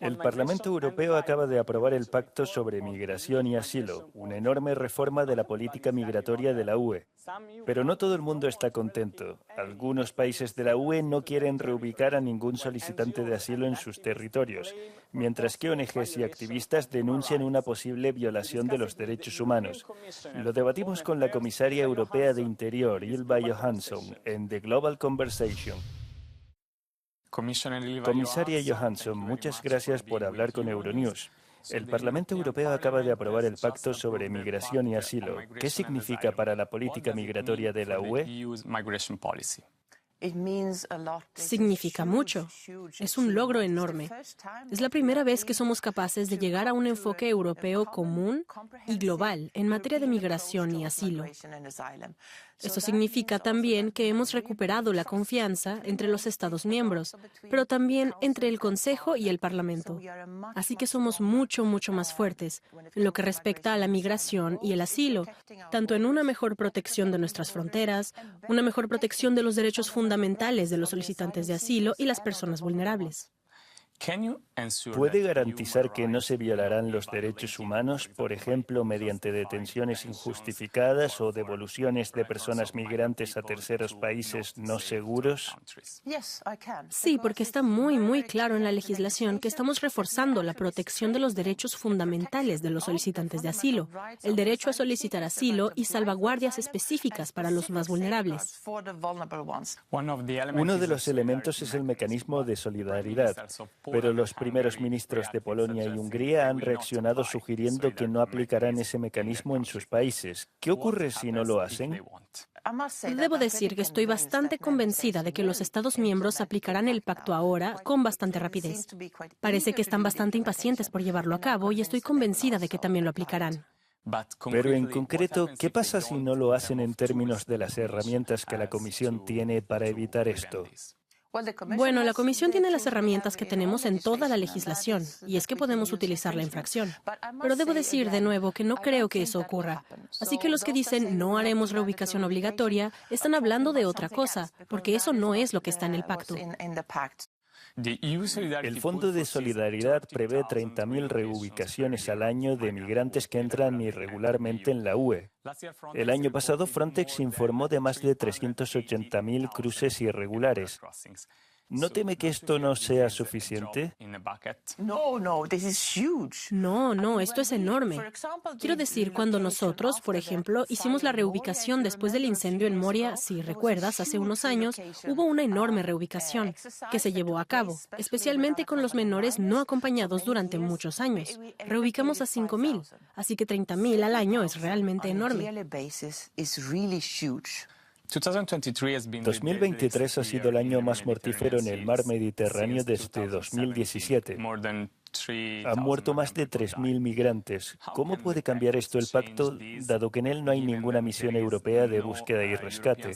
El Parlamento Europeo acaba de aprobar el Pacto sobre Migración y Asilo, una enorme reforma de la política migratoria de la UE. Pero no todo el mundo está contento. Algunos países de la UE no quieren reubicar a ningún solicitante de asilo en sus territorios, mientras que ONGs y activistas denuncian una posible violación de los derechos humanos. Lo debatimos con la comisaria europea de Interior, Ylva Johansson, en The Global Conversation. Comisaria Johansson, muchas gracias por hablar con Euronews. El Parlamento Europeo acaba de aprobar el Pacto sobre Migración y Asilo. ¿Qué significa para la política migratoria de la UE? Significa mucho. Es un logro enorme. Es la primera vez que somos capaces de llegar a un enfoque europeo común y global en materia de migración y asilo. Eso significa también que hemos recuperado la confianza entre los Estados miembros, pero también entre el Consejo y el Parlamento. Así que somos mucho más fuertes en lo que respecta a la migración y el asilo, tanto en una mejor protección de nuestras fronteras, una mejor protección de los derechos fundamentales de los solicitantes de asilo y las personas vulnerables. ¿Puede garantizar que no se violarán los derechos humanos, por ejemplo, mediante detenciones injustificadas o devoluciones de personas migrantes a terceros países no seguros? Sí, porque está muy claro en la legislación que estamos reforzando la protección de los derechos fundamentales de los solicitantes de asilo, el derecho a solicitar asilo y salvaguardias específicas para los más vulnerables. Uno de los elementos es el mecanismo de solidaridad. Pero los primeros ministros de Polonia y Hungría han reaccionado sugiriendo que no aplicarán ese mecanismo en sus países. ¿Qué ocurre si no lo hacen? Debo decir que estoy bastante convencida de que los Estados miembros aplicarán el pacto ahora con bastante rapidez. Parece que están bastante impacientes por llevarlo a cabo y estoy convencida de que también lo aplicarán. Pero en concreto, ¿qué pasa si no lo hacen en términos de las herramientas que la Comisión tiene para evitar esto? Bueno, la Comisión tiene las herramientas que tenemos en toda la legislación, y es que podemos utilizar la infracción. Pero debo decir de nuevo que no creo que eso ocurra. Así que los que dicen no haremos reubicación obligatoria están hablando de otra cosa, porque eso no es lo que está en el pacto. El Fondo de Solidaridad prevé 30.000 reubicaciones al año de migrantes que entran irregularmente en la UE. El año pasado, Frontex informó de más de 380.000 cruces irregulares. ¿No teme que esto no sea suficiente? No, esto es enorme. Quiero decir, cuando nosotros, por ejemplo, hicimos la reubicación después del incendio en Moria, si recuerdas, hace unos años, hubo una enorme reubicación que se llevó a cabo, especialmente con los menores no acompañados durante muchos años. Reubicamos a 5.000, así que 30.000 al año es realmente enorme. 2023 ha sido el año más mortífero en el mar Mediterráneo desde 2017. Han muerto más de 3.000 migrantes. ¿Cómo puede cambiar esto el pacto, dado que en él no hay ninguna misión europea de búsqueda y rescate?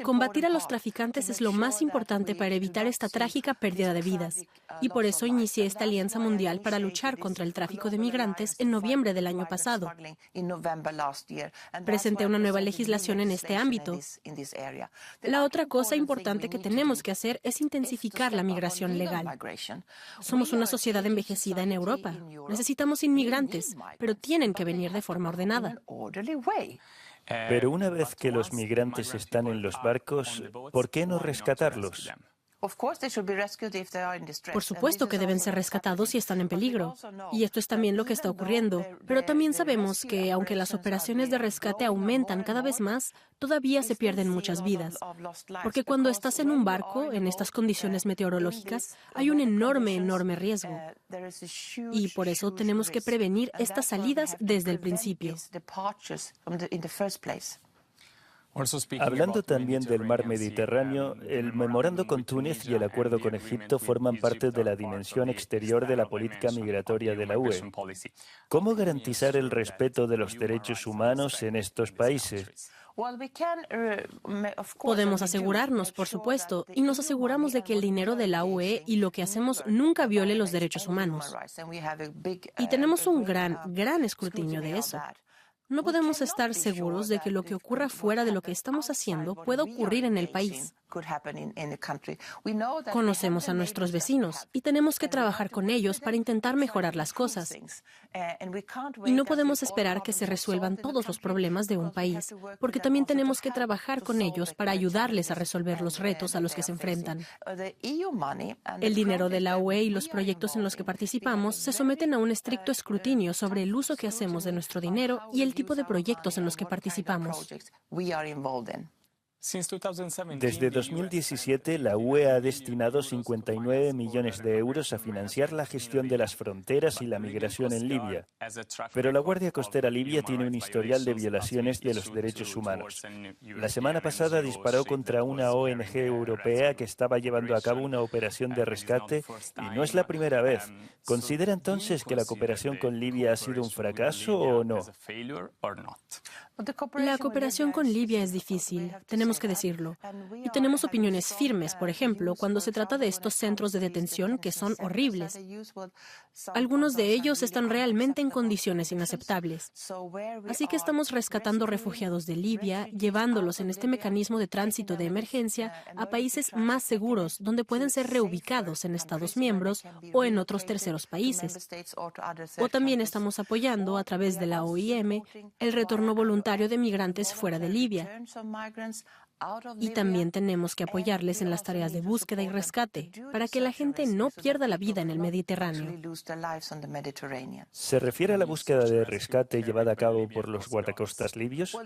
Combatir a los traficantes es lo más importante para evitar esta trágica pérdida de vidas. Y por eso inicié esta Alianza Mundial para luchar contra el tráfico de migrantes en noviembre del año pasado. Presenté una nueva legislación en este ámbito. La otra cosa importante que tenemos que hacer es intensificar la migración legal. Somos una sociedad envejecida en Europa. Necesitamos inmigrantes, pero tienen que venir de forma ordenada. Pero una vez que los migrantes están en los barcos, ¿por qué no rescatarlos? Por supuesto que deben ser rescatados si están en peligro. Y esto es también lo que está ocurriendo. Pero también sabemos que, aunque las operaciones de rescate aumentan cada vez más, todavía se pierden muchas vidas. Porque cuando estás en un barco, en estas condiciones meteorológicas, hay un enorme riesgo. Y por eso tenemos que prevenir estas salidas desde el principio. Hablando también del mar Mediterráneo, el memorando con Túnez y el acuerdo con Egipto forman parte de la dimensión exterior de la política migratoria de la UE. ¿Cómo garantizar el respeto de los derechos humanos en estos países? Podemos asegurarnos, por supuesto, y nos aseguramos de que el dinero de la UE y lo que hacemos nunca viole los derechos humanos. Y tenemos un gran escrutinio de eso. No podemos estar seguros de que lo que ocurra fuera de lo que estamos haciendo pueda ocurrir en el país. Conocemos a nuestros vecinos y tenemos que trabajar con ellos para intentar mejorar las cosas. Y no podemos esperar que se resuelvan todos los problemas de un país, porque también tenemos que trabajar con ellos para ayudarles a resolver los retos a los que se enfrentan. El dinero de la UE y los proyectos en los que participamos se someten a un estricto escrutinio sobre el uso que hacemos de nuestro dinero y el tipo de proyectos en los que participamos. Desde 2017, la UE ha destinado 59 millones de euros a financiar la gestión de las fronteras y la migración en Libia. Pero la Guardia Costera Libia tiene un historial de violaciones de los derechos humanos. La semana pasada disparó contra una ONG europea que estaba llevando a cabo una operación de rescate y no es la primera vez. ¿Considera entonces que la cooperación con Libia ha sido un fracaso o no? La cooperación con Libia es difícil, tenemos que decirlo. Y tenemos opiniones firmes, por ejemplo, cuando se trata de estos centros de detención que son horribles. Algunos de ellos están realmente en condiciones inaceptables. Así que estamos rescatando refugiados de Libia, llevándolos en este mecanismo de tránsito de emergencia a países más seguros, donde pueden ser reubicados en Estados miembros o en otros terceros países. O también estamos apoyando, a través de la OIM, el retorno voluntario de migrantes fuera de Libia. Y también tenemos que apoyarles en las tareas de búsqueda y rescate, para que la gente no pierda la vida en el Mediterráneo. ¿Se refiere a la búsqueda de rescate llevada a cabo por los guardacostas libios?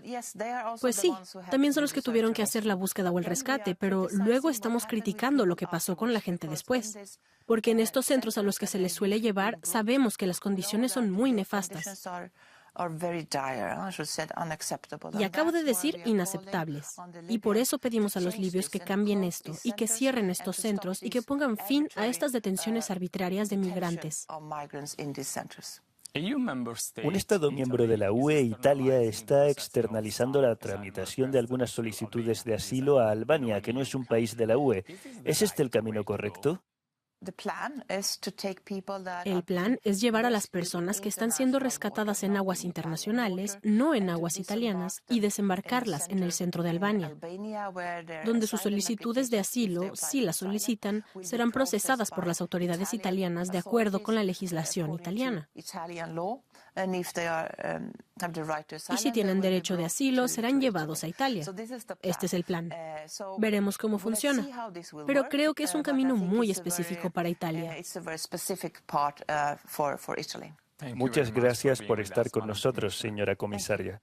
Pues sí, también son los que tuvieron que hacer la búsqueda o el rescate, pero luego estamos criticando lo que pasó con la gente después. Porque en estos centros a los que se les suele llevar, sabemos que las condiciones son muy nefastas. Y acabo de decir inaceptables. Y por eso pedimos a los libios que cambien esto y que cierren estos centros y que pongan fin a estas detenciones arbitrarias de migrantes. Un Estado miembro de la UE, Italia, está externalizando la tramitación de algunas solicitudes de asilo a Albania, que no es un país de la UE. ¿Es este el camino correcto? El plan es llevar a las personas que están siendo rescatadas en aguas internacionales, no en aguas italianas, y desembarcarlas en el centro de Albania, donde sus solicitudes de asilo, si las solicitan, serán procesadas por las autoridades italianas de acuerdo con la legislación italiana. Y si tienen derecho de asilo, serán llevados a Italia. Este es el plan. Veremos cómo funciona. Pero creo que es un camino muy específico para Italia. Muchas gracias por estar con nosotros, señora comisaria.